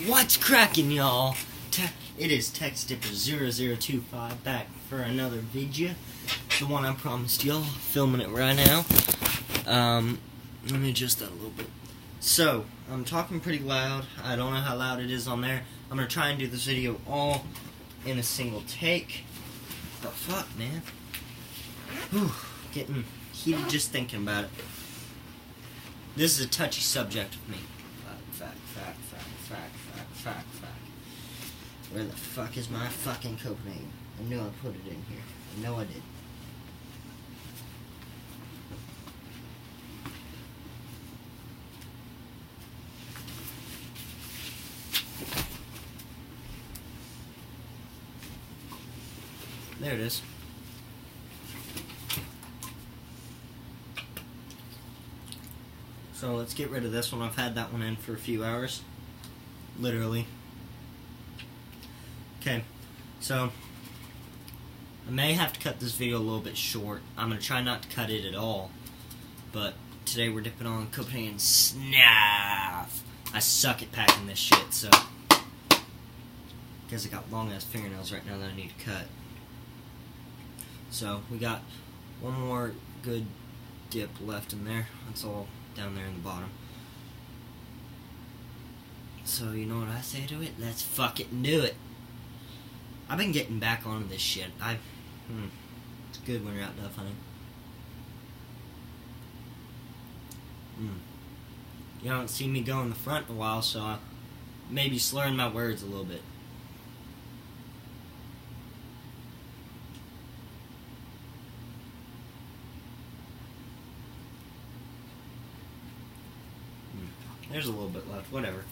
What's cracking, y'all? It is TechStipper0025 back for another video. The one I promised y'all. Filming it right now. Let me adjust that a little bit. So, I'm talking pretty loud. I don't know how loud it is on there. I'm going to try and do this video all in a single take. But fuck, man. Whew, getting heated just thinking about it. This is a touchy subject with me. Fact. Where the fuck is my fucking Copenhagen? I knew I put it in here. I know I did. There it is. So let's get rid of this one. I've had that one in for a few hours. Literally. Okay, so I may have to cut this video a little bit short. I'm going to try not to cut it at all. But today we're dipping on Copenhagen Snuff. I suck at packing this shit, so because I got long ass fingernails right now that I need to cut. So we got one more good dip left in there. That's all down there in the bottom. So you know what I say to it? Let's fucking do it. I've been getting back onto this shit. It's good when you're out dove hunting. You haven't seen me go in the front in a while, so I may be slurring my words a little bit. There's a little bit left, whatever.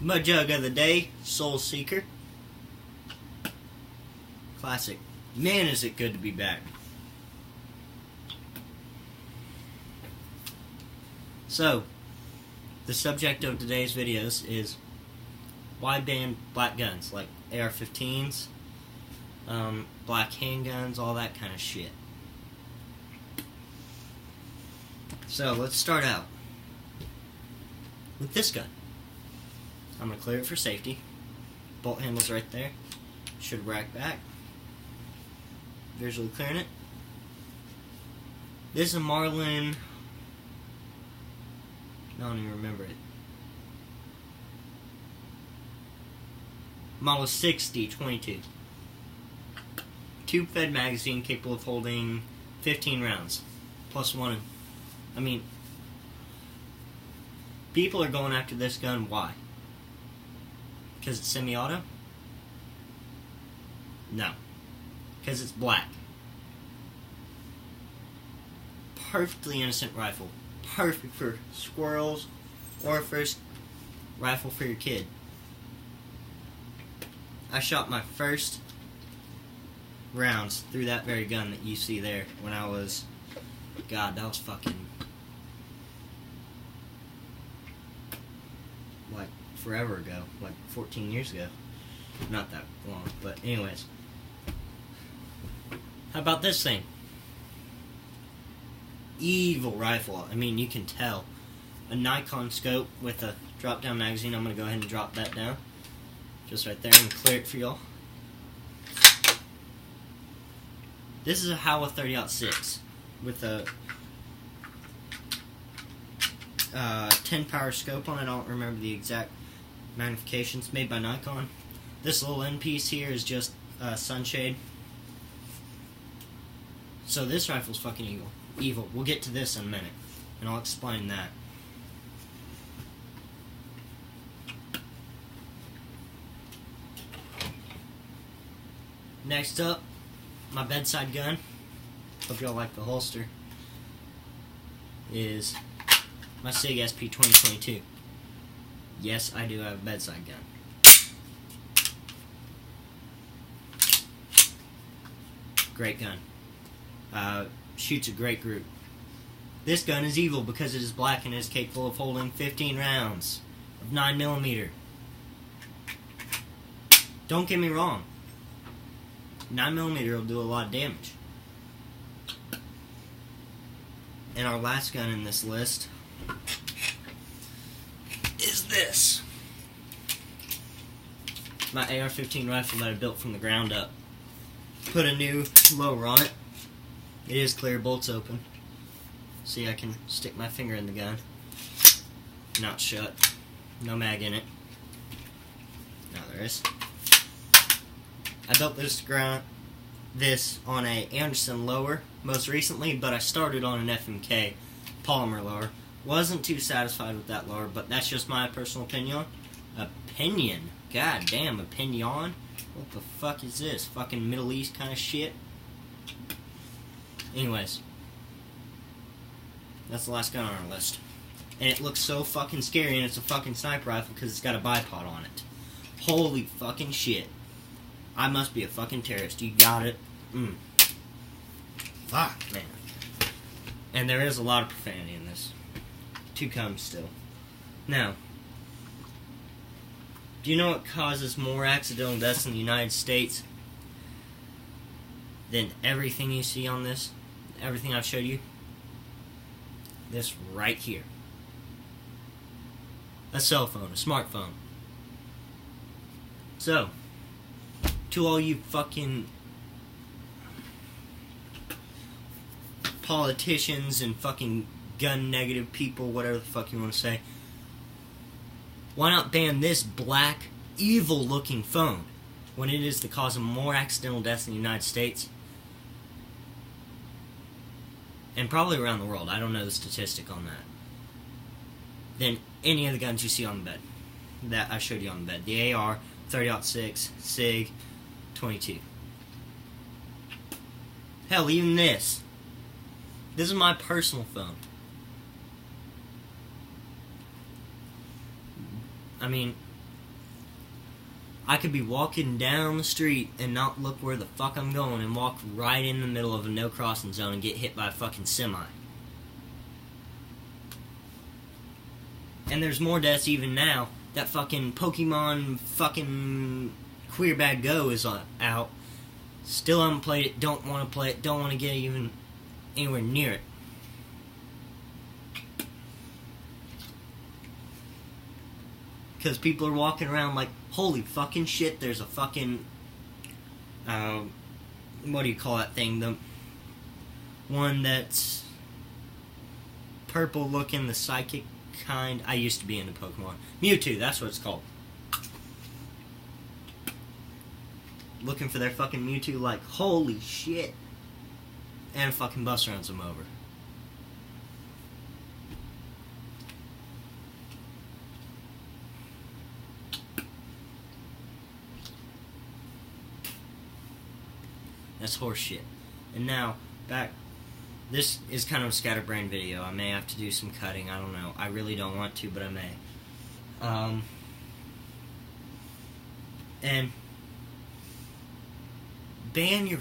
Mud Jug of the Day, Soul Seeker. Classic. Man, is it good to be back. So, the subject of today's videos is why ban black guns, like AR-15s, black handguns, all that kind of shit. So, let's start out with this gun. I'm going to clear it for safety. Bolt handle's right there. Should rack back. Visually clearing it. This is a Marlin. I don't even remember it. Model 60-22. Tube-fed magazine capable of holding 15 rounds. Plus one. I mean, people are going after this gun. Why? Because it's semi-auto? No. Because it's black. Perfectly innocent rifle. Perfect for squirrels or first rifle for your kid. I shot my first rounds through that very gun that you see there when I was... God, that was fucking... like forever ago, like 14 years ago. Not that long, but anyways. How about this thing? Evil rifle. I mean, you can tell. A Nikon scope with a drop-down magazine. I'm going to go ahead and drop that down. Just right there and clear it for y'all. This is a Howa 30-06 with a 10 power scope on it. I don't remember the exact magnifications. Made by Nikon. This little end piece here is just sunshade. So this rifle's fucking evil. We'll get to this in a minute, and I'll explain that. Next up, my bedside gun. Hope y'all like the holster. Is my SIG SP 2022. Yes, I do have a bedside gun. Great gun. Shoots a great group. This gun is evil because it is black and is capable of holding 15 rounds of 9mm. Don't get me wrong. 9mm will do a lot of damage. And our last gun in this list this. My AR-15 rifle that I built from the ground up. Put a new lower on it. It is clear, bolts open. See, I can stick my finger in the gun. Not shut. No mag in it. Now there is. I built this on a Anderson lower most recently, but I started on an FMK polymer lower. Wasn't too satisfied with that lower, but that's just my personal opinion. Opinion? God damn, opinion? What the fuck is this? Fucking Middle East kind of shit? Anyways. That's the last gun on our list. And it looks so fucking scary, and it's a fucking sniper rifle because it's got a bipod on it. Holy fucking shit. I must be a fucking terrorist. You got it? Fuck, man. And there is a lot of profanity in this. To come still. Now, do you know what causes more accidental deaths in the United States than everything you see on this? Everything I've showed you? This right here. A cell phone, a smartphone. So, to all you fucking politicians and fucking gun negative people, whatever the fuck you want to say, why not ban this black, evil looking phone when it is the cause of more accidental deaths in the United States and probably around the world, I don't know the statistic on that, than any of the guns you see on the bed that I showed you on the bed. The AR, 30-06, SIG, 22. Hell, even this. This is my personal phone. I mean, I could be walking down the street and not look where the fuck I'm going and walk right in the middle of a no crossing zone and get hit by a fucking semi. And there's more deaths even now. That fucking Pokemon fucking Queer Bad Go is out. Still haven't played it, don't want to play it, don't want to get even anywhere near it. Because people are walking around like, holy fucking shit, there's a fucking, what do you call that thing? The one that's purple looking, the psychic kind. I used to be into Pokemon. Mewtwo, that's what it's called. Looking for their fucking Mewtwo like, holy shit. And fucking bus runs them over. That's horse shit. And now, back. This is kind of a scatterbrained video. I may have to do some cutting. I don't know. I really don't want to, but I may. And ban your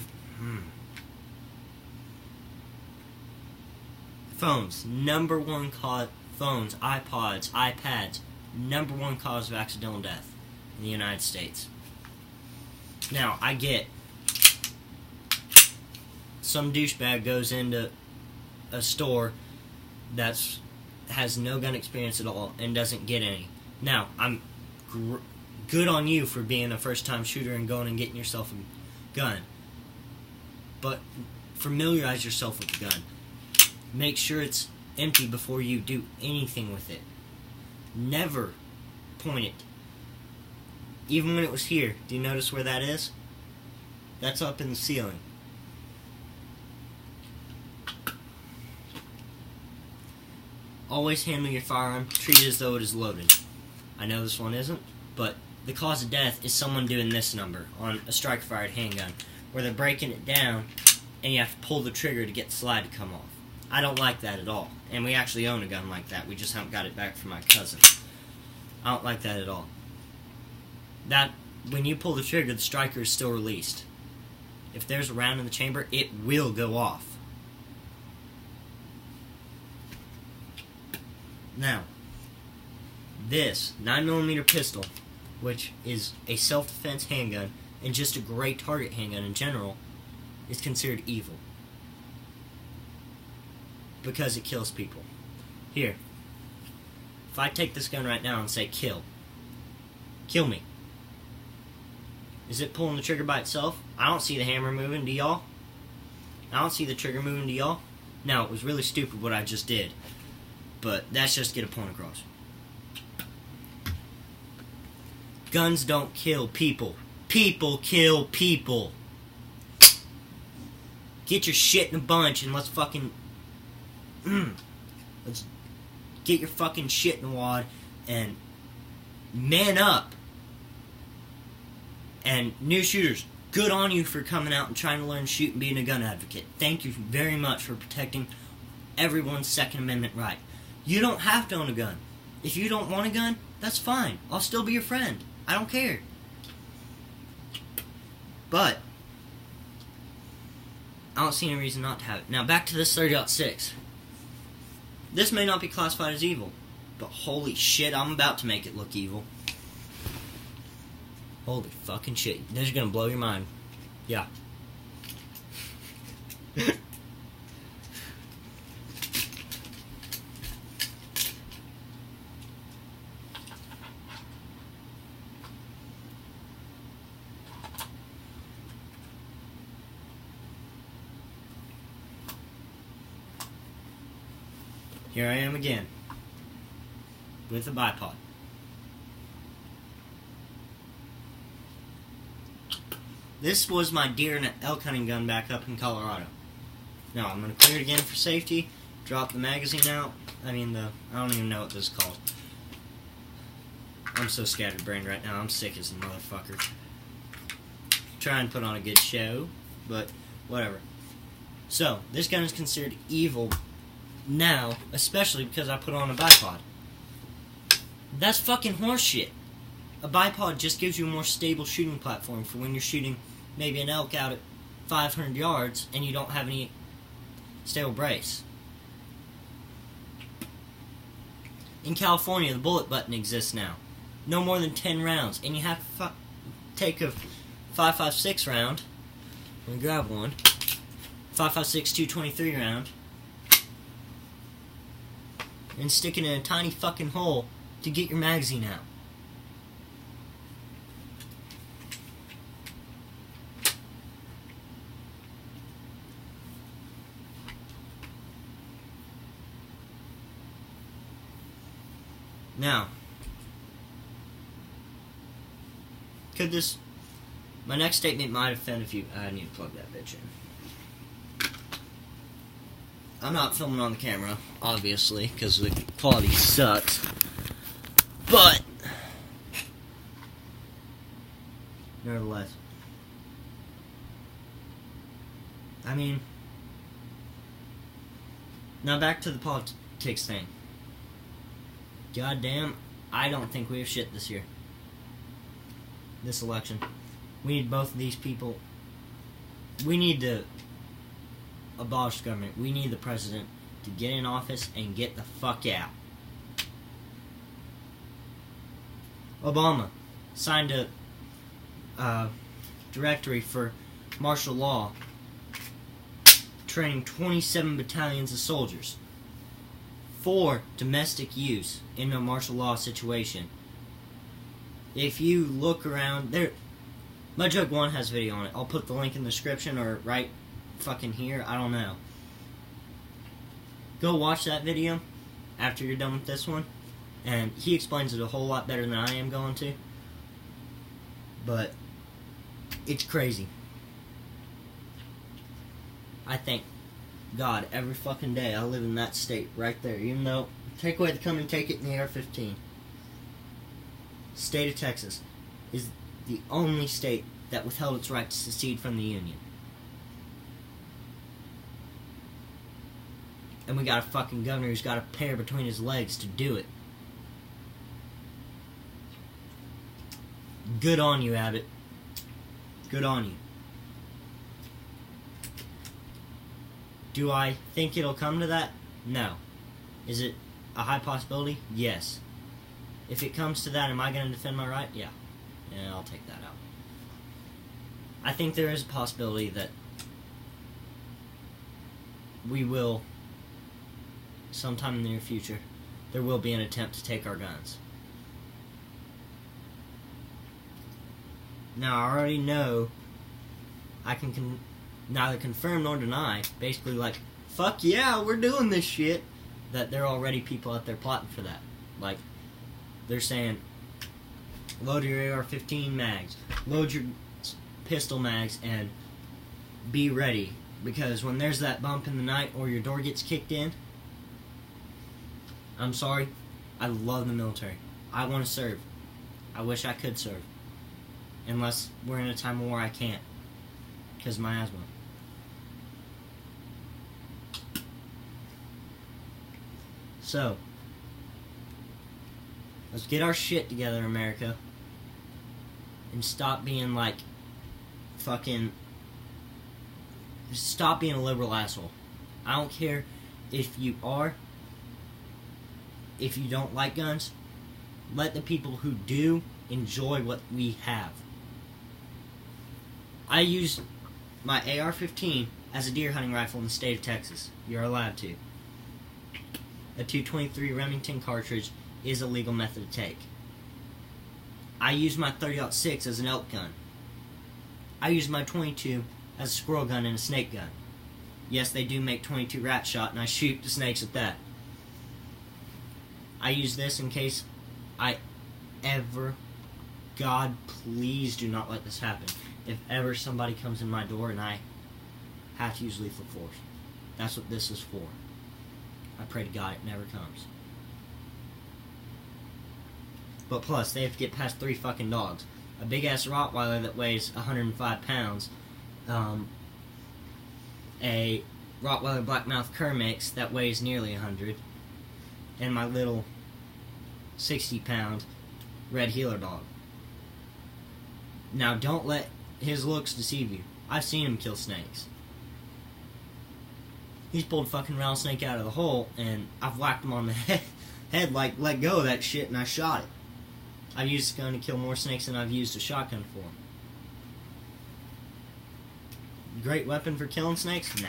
phones. Number one cause. Phones, iPods, iPads. Number one cause of accidental death in the United States. Now, I get some douchebag goes into a store that has no gun experience at all and doesn't get any. Now, I'm good on you for being a first-time shooter and going and getting yourself a gun. But familiarize yourself with the gun. Make sure it's empty before you do anything with it. Never point it. Even when it was here, do you notice where that is? That's up in the ceiling. Always handle your firearm, treat it as though it is loaded. I know this one isn't, but the cause of death is someone doing this number on a strike-fired handgun, where they're breaking it down, and you have to pull the trigger to get the slide to come off. I don't like that at all, and we actually own a gun like that. We just haven't got it back from my cousin. I don't like that at all. That, when you pull the trigger, the striker is still released. If there's a round in the chamber, it will go off. Now, this 9mm pistol, which is a self-defense handgun, and just a great target handgun in general, is considered evil. Because it kills people. Here. If I take this gun right now and say kill me. Is it pulling the trigger by itself? I don't see the hammer moving, do y'all? I don't see the trigger moving, do y'all? Now, it was really stupid what I just did, but that's just to get a point across. Guns don't kill people. People kill people. Get your shit in a bunch and let's fucking... let's get your fucking shit in a wad and man up. And new shooters, good on you for coming out and trying to learn to shoot and being a gun advocate. Thank you very much for protecting everyone's Second Amendment right. You don't have to own a gun. If you don't want a gun, that's fine. I'll still be your friend. I don't care. But I don't see any reason not to have it. Now back to this 30-06. This may not be classified as evil, but holy shit, I'm about to make it look evil. Holy fucking shit. This is gonna blow your mind. Yeah. Here I am again, with a bipod. This was my deer and elk hunting gun back up in Colorado. Now, I'm going to clear it again for safety, drop the magazine out. I don't even know what this is called. I'm so scatterbrained right now, I'm sick as a motherfucker. Try and put on a good show, but whatever. So, this gun is considered evil now, especially because I put on a bipod. That's fucking horseshit. A bipod just gives you a more stable shooting platform for when you're shooting maybe an elk out at 500 yards and you don't have any stable brace. In California, the bullet button exists now. No more than 10 rounds, and you have to take a 5.56 round. Let me grab one. 5.56 223 round. And stick it in a tiny fucking hole to get your magazine out. Now, my next statement might offend a few. I need to plug that bitch in. I'm not filming on the camera, obviously, because the quality sucks. But, nevertheless, now back to the politics thing. Goddamn, I don't think we have shit this year. This election. We need both of these people. We need to abolish government. We need the president to get in office and get the fuck out. Obama signed a directory for martial law, training 27 battalions of soldiers for domestic use in a martial law situation. If you look around there, My Jug 1 has a video on it. I'll put the link in the description or right fucking here. I don't know. Go watch that video after you're done with this one. And he explains it a whole lot better than I am going to. But it's crazy. I thank God every fucking day I live in that state right there. Even though, take away the come and take it in the AR-15. State of Texas is the only state that withheld its right to secede from the Union. And we got a fucking governor who's got a pair between his legs to do it. Good on you, Abbott. Good on you. Do I think it'll come to that? No. Is it a high possibility? Yes. If it comes to that, am I going to defend my right? Yeah. Yeah, I'll take that out. I think there is a possibility that we will, sometime in the near future, there will be an attempt to take our guns. Now, I already know I can neither confirm nor deny, basically like, fuck yeah, we're doing this shit, that there are already people out there plotting for that. Like, they're saying, load your AR-15 mags, load your pistol mags, and be ready. Because when there's that bump in the night or your door gets kicked in, I'm sorry, I love the military. I want to serve. I wish I could serve. Unless we're in a time of war, I can't. Because of my asthma. So, let's get our shit together, America. And stop being like fucking... Stop being a liberal asshole. I don't care if you are. If you don't like guns, let the people who do enjoy what we have. I use my AR-15 as a deer hunting rifle in the state of Texas. You're allowed to. A .223 Remington cartridge is a legal method to take. I use my 30-06 as an elk gun. I use my 22 as a squirrel gun and a snake gun. Yes, they do make 22 rat shot, and I shoot the snakes at that. I use this in case I ever... God, please do not let this happen. If ever somebody comes in my door and I have to use lethal force. That's what this is for. I pray to God it never comes. But plus, they have to get past 3 fucking dogs. A big-ass Rottweiler that weighs 105 pounds. A Rottweiler Blackmouth Cur mix that weighs nearly 100. And my little 60-pound Red Heeler dog. Now, don't let his looks deceive you. I've seen him kill snakes. He's pulled fucking rattlesnake out of the hole, and I've whacked him on the head like, let go of that shit, and I shot it. I've used a gun to kill more snakes than I've used a shotgun for. Great weapon for killing snakes? Nah.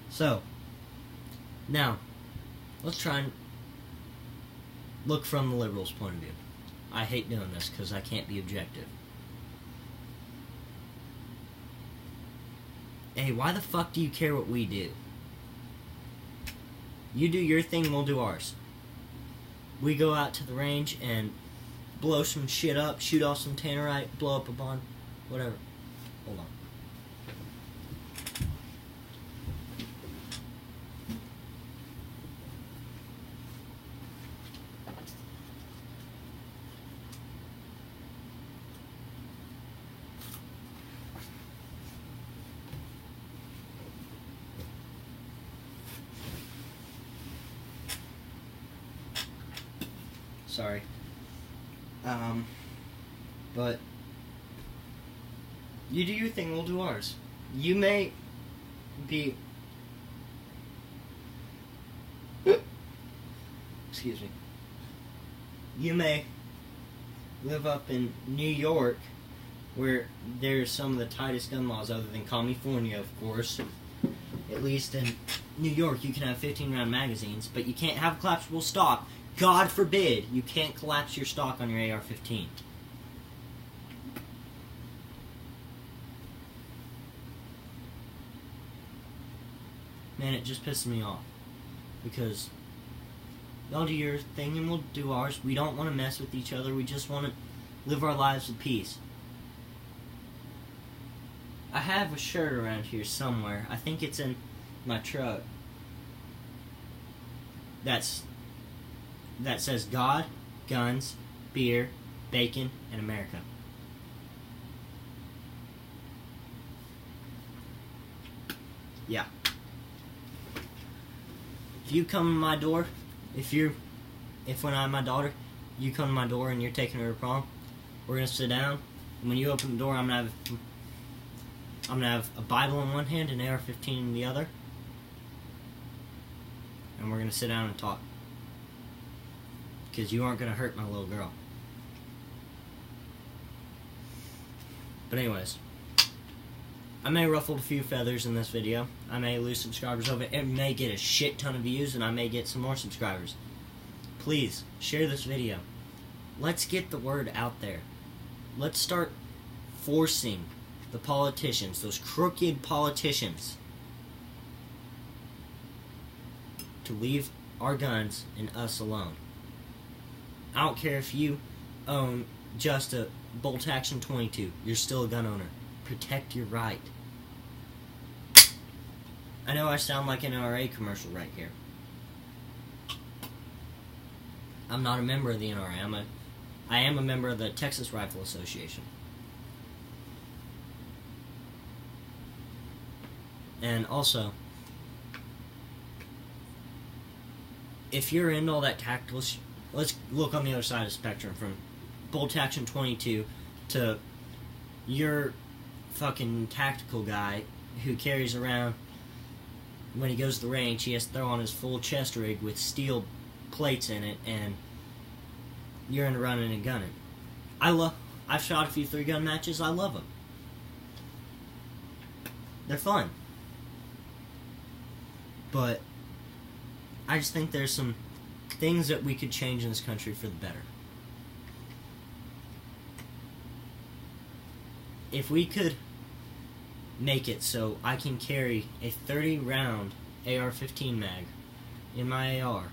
So, now, let's try and look from the liberals' point of view. I hate doing this because I can't be objective. Hey, why the fuck do you care what we do? You do your thing, we'll do ours. We go out to the range and blow some shit up, shoot off some tannerite, blow up a bomb, whatever. Hold on. Sorry. But you do your thing, we'll do ours. You may be... Excuse me. You may live up in New York, where there's some of the tightest gun laws other than California, of course. At least in New York, you can have 15-round magazines, but you can't have collapsible stock. God forbid you can't collapse your stock on your AR-15. Man, it just pisses me off. Because y'all do your thing and we'll do ours. We don't want to mess with each other. We just want to live our lives with peace. I have a shirt around here somewhere. I think it's in my truck. That says God, guns, beer, bacon, and America. Yeah. If you come to my door, if when I have my daughter, you come to my door and you're taking her to prom, we're gonna sit down, and when you open the door, I'm gonna have a Bible in one hand and AR-15 in the other, and we're gonna sit down and talk. Because you aren't gonna hurt my little girl. But anyways, I may ruffle a few feathers in this video. I may lose subscribers over it. It may get a shit ton of views, and I may get some more subscribers. Please, share this video. Let's get the word out there. Let's start forcing the politicians, those crooked politicians, to leave our guns and us alone. I don't care if you own just a bolt action 22. You're still a gun owner. Protect your right. I know I sound like an NRA commercial right here. I'm not a member of the NRA. I am a member of the Texas Rifle Association. And also, if you're into all that tactical let's look on the other side of the spectrum, from bolt action 22 to your fucking tactical guy who carries around, when he goes to the range, he has to throw on his full chest rig with steel plates in it, and you're into running and gunning. I've shot a few 3-gun matches. I love them. They're fun. But I just think there's some things that we could change in this country for the better. If we could make it so I can carry a 30-round AR-15 mag in my AR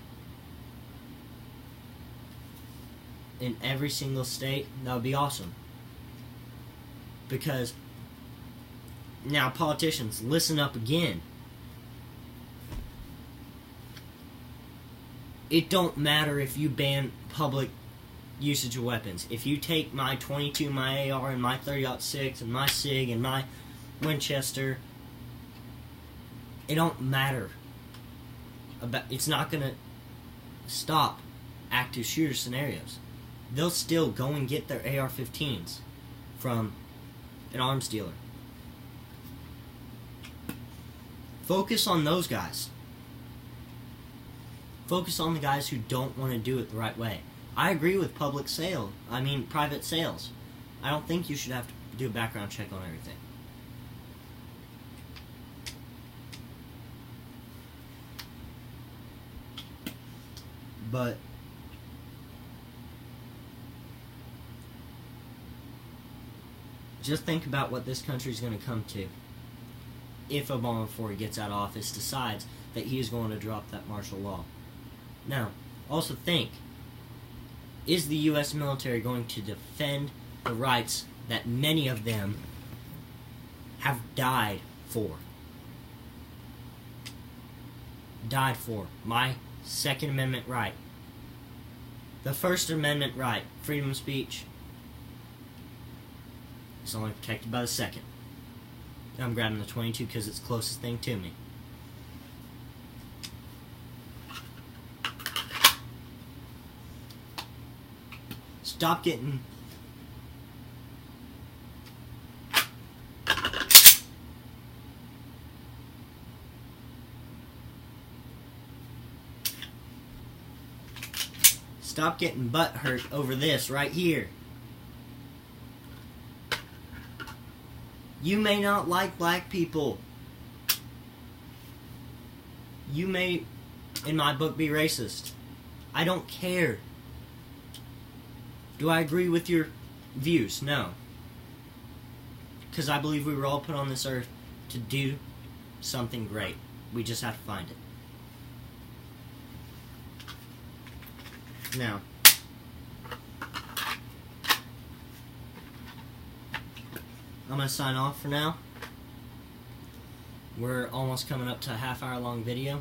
in every single state, that would be awesome. Because now, politicians, listen up again. It don't matter if you ban public usage of weapons. If you take my 22, my AR, and my 30-06, and my SIG, and my Winchester, it don't matter. It's not going to stop active shooter scenarios. They'll still go and get their AR-15s from an arms dealer. Focus on those guys. Focus on the guys who don't want to do it the right way. I agree with private sales. I don't think you should have to do a background check on everything. But just think about what this country is going to come to if Obama, before he gets out of office, decides that he is going to drop that martial law. Now, also think, is the U.S. military going to defend the rights that many of them have died for? Died for. My Second Amendment right. The First Amendment right, freedom of speech, is only protected by the Second. I'm grabbing the 22 because it's the closest thing to me. Stop getting... Stop getting butt hurt over this right here. You may not like black people. You may, in my book, be racist. I don't care. Do I agree with your views? No. Because I believe we were all put on this earth to do something great. We just have to find it. Now, I'm going to sign off for now. We're almost coming up to a half-hour long video,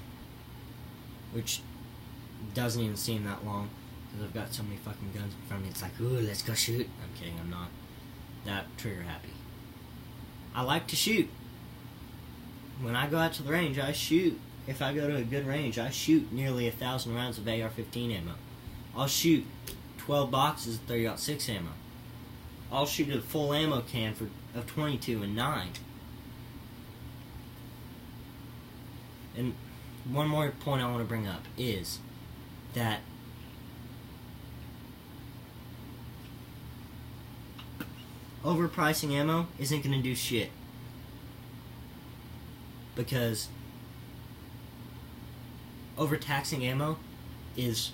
which doesn't even seem that long, because I've got so many fucking guns in front of me. It's like, ooh, let's go shoot. I'm kidding, I'm not that trigger happy. I like to shoot. When I go out to the range, I shoot. If I go to a good range, I shoot nearly 1,000 rounds of AR-15 ammo. I'll shoot 12 boxes of 30-06 ammo. I'll shoot a full ammo can of 22 and 9. And one more point I want to bring up is that overpricing ammo isn't going to do shit. because overtaxing ammo is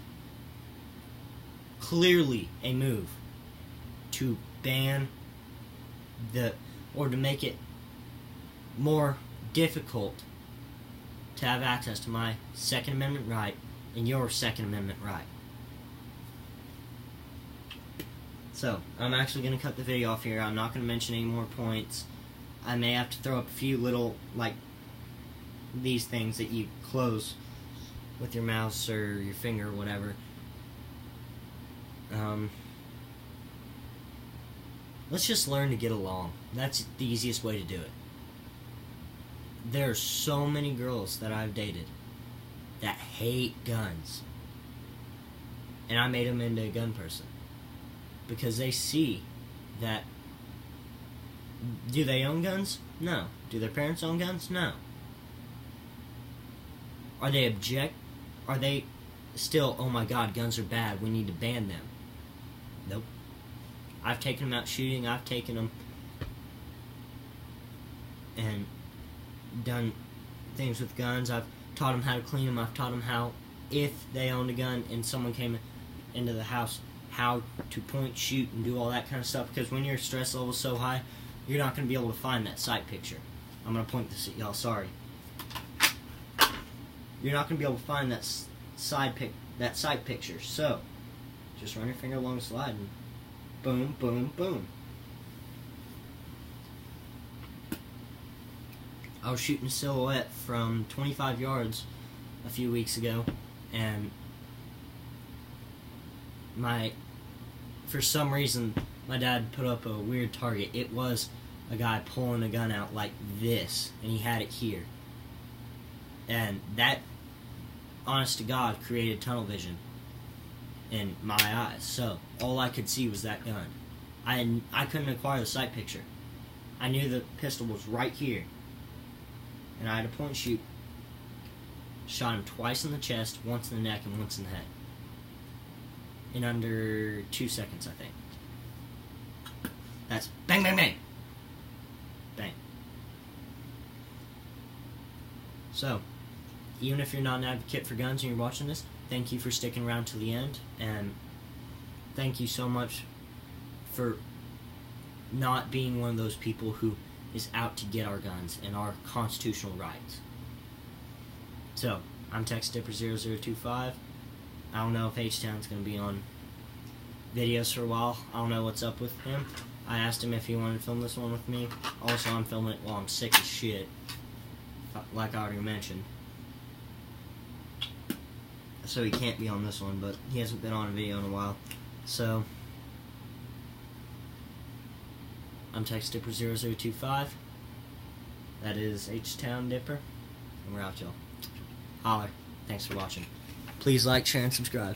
clearly a move to ban or to make it more difficult to have access to my Second Amendment right and your Second Amendment right. So, I'm actually going to cut the video off here. I'm not going to mention any more points. I may have to throw up a few little, like, these things that you close with your mouse or your finger or whatever. Let's just learn to get along. That's the easiest way to do it. There are so many girls that I've dated that hate guns. And I made them into a gun person. Because they see that... Do they own guns? No. Do their parents own guns? No. Are they Are they still, oh my god, guns are bad, we need to ban them? Nope. I've taken them out shooting, I've taken them and done things with guns. I've taught them how to clean them. I've taught them how, if they owned a gun and someone came into the house, how to point, shoot, and do all that kind of stuff. Because when your stress level is so high, you're not going to be able to find that sight picture. I'm going to point this at y'all, sorry. You're not going to be able to find that sight picture. So, just run your finger along the slide and boom, boom, boom. I was shooting a silhouette from 25 yards a few weeks ago, and for some reason, my dad put up a weird target. It was a guy pulling a gun out like this, and he had it here. And that, honest to God, created tunnel vision in my eyes. So, all I could see was that gun. I couldn't acquire the sight picture. I knew the pistol was right here. And I had a point shoot. Shot him twice in the chest, once in the neck, and once in the head. In under 2 seconds, I think. That's bang, bang, bang. Bang. So, even if you're not an advocate for guns and you're watching this, thank you for sticking around to the end. And thank you so much for not being one of those people who is out to get our guns and our constitutional rights. So, I'm TextDipper0025. I don't know if H-Town's going to be on videos for a while. I don't know what's up with him. I asked him if he wanted to film this one with me. Also, I'm filming it while I'm sick as shit, like I already mentioned. So he can't be on this one, but he hasn't been on a video in a while. So, I'm TextDipper0025. That is H-Town Dipper. And we're out, y'all. Holler. Thanks for watching. Please like, share, and subscribe.